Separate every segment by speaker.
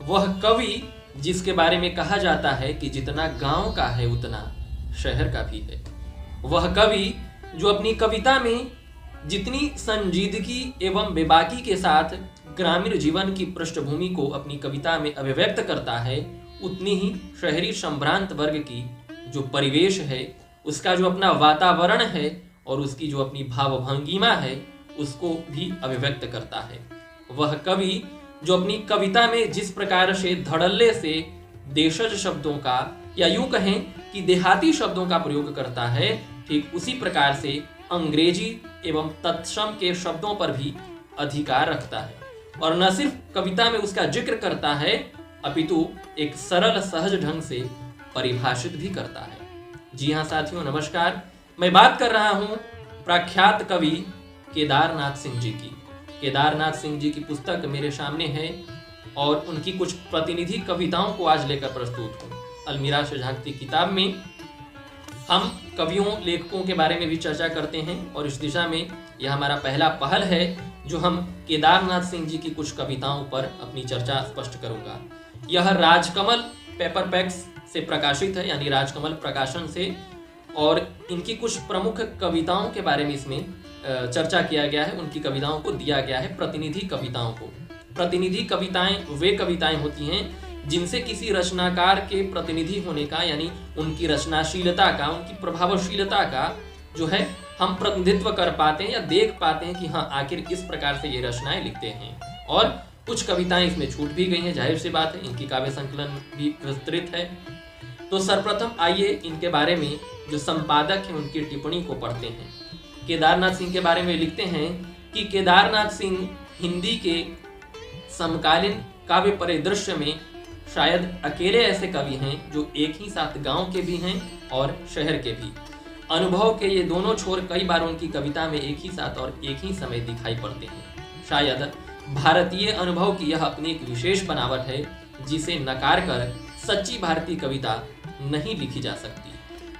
Speaker 1: वह कवि जिसके बारे में कहा जाता है कि जितना गांव का है उतना शहर का भी है। वह कवि जो अपनी कविता में जितनी संजीदगी एवं बेबाकी के साथ ग्रामीण जीवन की पृष्ठभूमि को अपनी कविता में अभिव्यक्त करता है, उतनी ही शहरी संभ्रांत वर्ग की जो परिवेश है, उसका जो अपना वातावरण है और उसकी जो अपनी भावभंगिमा है, उसको भी अभिव्यक्त करता है। वह कवि जो अपनी कविता में जिस प्रकार से धड़ल्ले से देशज शब्दों का या यूं कहें कि देहाती शब्दों का प्रयोग करता है, ठीक उसी प्रकार से अंग्रेजी एवं तत्सम के शब्दों पर भी अधिकार रखता है और न सिर्फ कविता में उसका जिक्र करता है, अपितु एक सरल सहज ढंग से परिभाषित भी करता है। जी हाँ साथियों, नमस्कार। मैं बात कर रहा हूं प्रख्यात कवि केदारनाथ सिंह जी की। केदारनाथ सिंह जी की पुस्तक मेरे सामने है और उनकी कुछ प्रतिनिधि कविताओं को आज लेकर प्रस्तुत हूँ। अलमीरा से झांकती किताब में हम कवियों लेखकों के बारे में भी चर्चा करते हैं और इस दिशा में यह हमारा पहला पहल है जो हम केदारनाथ सिंह जी की कुछ कविताओं पर अपनी चर्चा स्पष्ट करूंगा। यह राजकमल पेपरपैक्स से प्रकाशित है, यानी राजकमल प्रकाशन से, और इनकी कुछ प्रमुख कविताओं के बारे में इसमें चर्चा किया गया है। उनकी कविताओं को दिया गया है प्रतिनिधि कविताओं को। प्रतिनिधि कविताएं वे कविताएं होती हैं जिनसे किसी रचनाकार के प्रतिनिधि होने का, यानी उनकी रचनाशीलता का, उनकी प्रभावशीलता का जो है हम प्रतिनिधित्व कर पाते हैं या देख पाते हैं कि हाँ आखिर इस प्रकार से ये रचनाएं लिखते हैं। और कुछ कविताएं इसमें छूट भी गई हैं, जाहिर सी बात है, इनकी काव्य संकलन भी विस्तृत है। तो सर्वप्रथम आइए इनके बारे में जो संपादक हैं उनकी टिप्पणी को पढ़ते हैं। केदारनाथ सिंह के बारे में लिखते हैं कि केदारनाथ सिंह हिंदी के समकालीन काव्य परिदृश्य में शायद अकेले ऐसे कवि हैं जो एक ही साथ गांव के भी हैं और शहर के भी। अनुभव के ये दोनों छोर कई बार उनकी कविता में एक ही साथ और एक ही समय दिखाई पड़ते हैं। शायद भारतीय अनुभव की यह अपनी एक विशेष बनावट है जिसे नकार कर सच्ची भारतीय कविता नहीं लिखी जा सकती।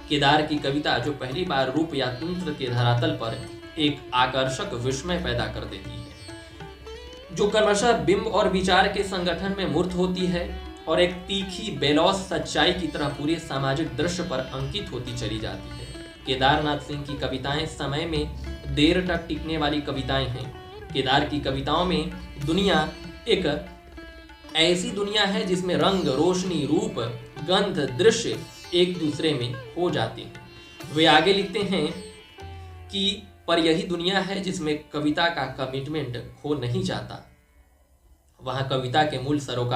Speaker 1: केदार की कविता जो पहली बार रूप या तंत्र के धरातल पर एक आकर्षक विस्मय पैदा कर देती है, जो क्रमशः बिंब और विचार के संगठन में मूर्त होती है और एक तीखी बेलौस सच्चाई की तरह पूरे सामाजिक दृश्य पर अंकित होती चली जाती है। केदारनाथ सिंह की कविताएं समय में देर तक टिकने वाली कविताएं हैं। केदार की कविताओं में दुनिया एक ऐसी दुनिया है जिसमें रंग, रोशनी, रूप, गंध, दृश्य एक दूसरे में हो जाते हैं। वे आगे लिखते हैं कि पर यही दुनिया है जिसमें कविता का कमिटमेंट हो नहीं जाता। वहां कविता के मूल सरोकार